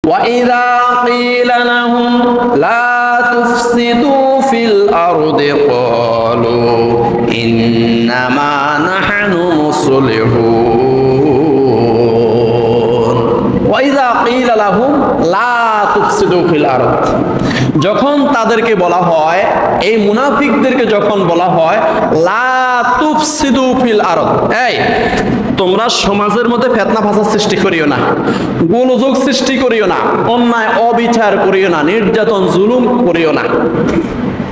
وَإِذَا قِيلَ لَهُمْ لَا تُفْسِدُوا فِي الْأَرْضِ قَالُوا إِنَّمَا نَحْنُ مُصْلِحُونَ وَإِذَا قِيلَ لَهُمْ لَا تُفْسِدُوا فِي الْأَرْضِ যখন তাদেরকে বলা হয়, এই মুনাফিকদেরকে যখন বলা হয় লা তুফসিদু ফিল আরদ, এই তোমরা সমাজের মধ্যে ফিতনা ফাসাদ সৃষ্টি করিও না, গোলযোগ সৃষ্টি করিও না, অন্যায় অবিচার করিও না, নির্যাতন জুলুম করিও না।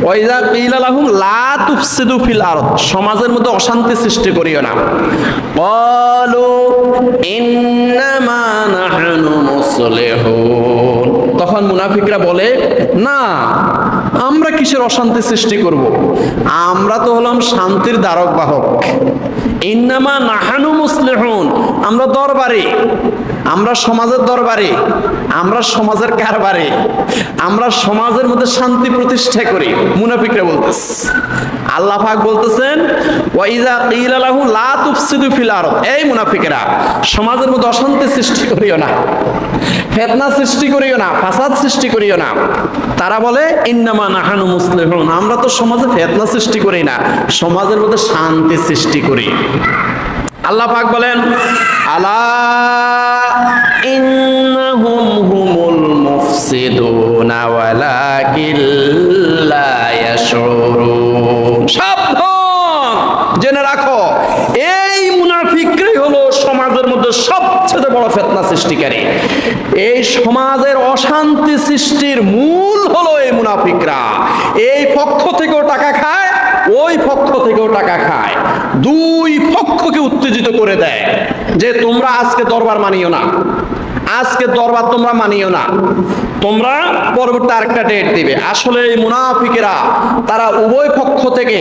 ওয়াইজা কিলা লাহুম লা তুফসিদু ফিল আরদ, সমাজের মধ্যে অশান্তি সৃষ্টি করিও না। ক্বালু ইন্নামা নাহনু মুসলিহুন, তখন মুনাফিকরা বলে না, আমরা কিসের অশান্তি সৃষ্টি করব, আমরা তো হলাম শান্তির ধারক বাহক। ইন্নামা নাহানু মুসলিহুন, আমরা দরবারি, আমরা সমাজের দরবারি, আমরা সমাজের কারবারি, আমরা সমাজের মধ্যে শান্তি প্রতিষ্ঠা করি। মুনাফিকরা বলতেছে, আল্লাহ পাক বলতেছেন ওয়াইজা কিলা লাহু লা তুফসিদু ফিল আরদ, এই মুনাফিকেরা সমাজের মধ্যে অশান্তি সৃষ্টি করিও না, ফিতনা সৃষ্টি করিও না, ফাসাদ সৃষ্টি করিও না। তারা বলে ইন্নামা নাহানু মুসলিহুন, আমরা তো সমাজে ফিতনা সৃষ্টি করি না, সমাজের মধ্যে শান্তি সৃষ্টি করি। আল্লাহ পাক বলেন আলা ইন্নাহুম হুমুল মুফসিদুনা ওয়ালাকিন লা ইয়াশউরুন, সাবধান, জেনে রাখো এই মুনাফিকরাই হলো সমাজের মধ্যে সবচেয়ে বড় ফিতনা সৃষ্টিকারী। এই সমাজের অশান্তি সৃষ্টির মূল হলো এই মুনাফিকরা। এই পক্ষ থেকেও টাকা খায়, ওই পক্ষ থেকেও টাকা খায়, দুই পক্ষকে উত্তেজিত করে দেয় যে তোমরা আজকে দরবার মানিও না, আজকে দরবার তোমরা মানিও না, তোমরা পরবর্তী আরেকটা ডেট দিবে। আসলে এই মুনাফিকেরা তারা উভয় পক্ষ থেকে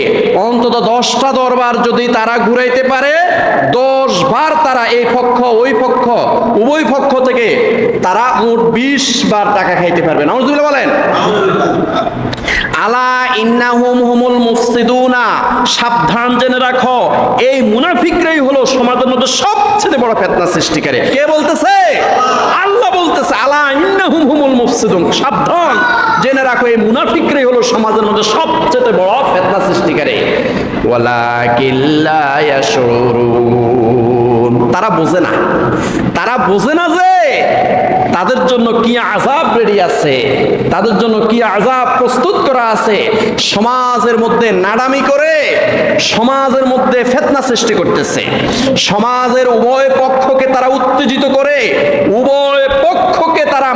অন্তত 10টা দরবার যদি তারা ঘুরাইতে পারে, 10 বার তারা এই পক্ষ ওই পক্ষ উভয় পক্ষ থেকে তারা মোট 20 বার টাকা খাইতে পারবে। নাউজুবিল্লাহ বলেন। আলা ইন্নাহুম হুমুল মুফসিদুনা, সাবধান, জেনে রাখো এই মুনাফিকরাই হলো সমাজের মধ্যে সবচেয়ে বড় ফিতনা সৃষ্টিকারী। কে বলতেছে? আল্লাহ বলতেছে আলা ইন্নাহুম হুমুল মুফসিদুন, সাবধান, জেনে রাখো এই মুনাফিকরাই হলো সমাজের মধ্যে সবচেয়ে বড় ফিতনা সৃষ্টিকারী। ওয়ালাকিন লা ইয়াশউরুন, তারা বোঝে না, তারা বোঝে না যে তাদের জন্য কি আযাব রেডি আছে, তাদের জন্য কি আযাব প্রস্তুত করা আছে। সমাজের মধ্যে নাডামি করে সমাজের মধ্যে ফিতনা সৃষ্টি করতেছে, সমাজের উভয় পক্ষকে তারা উত্তেজিত করে উভয় পক্ষকে তারা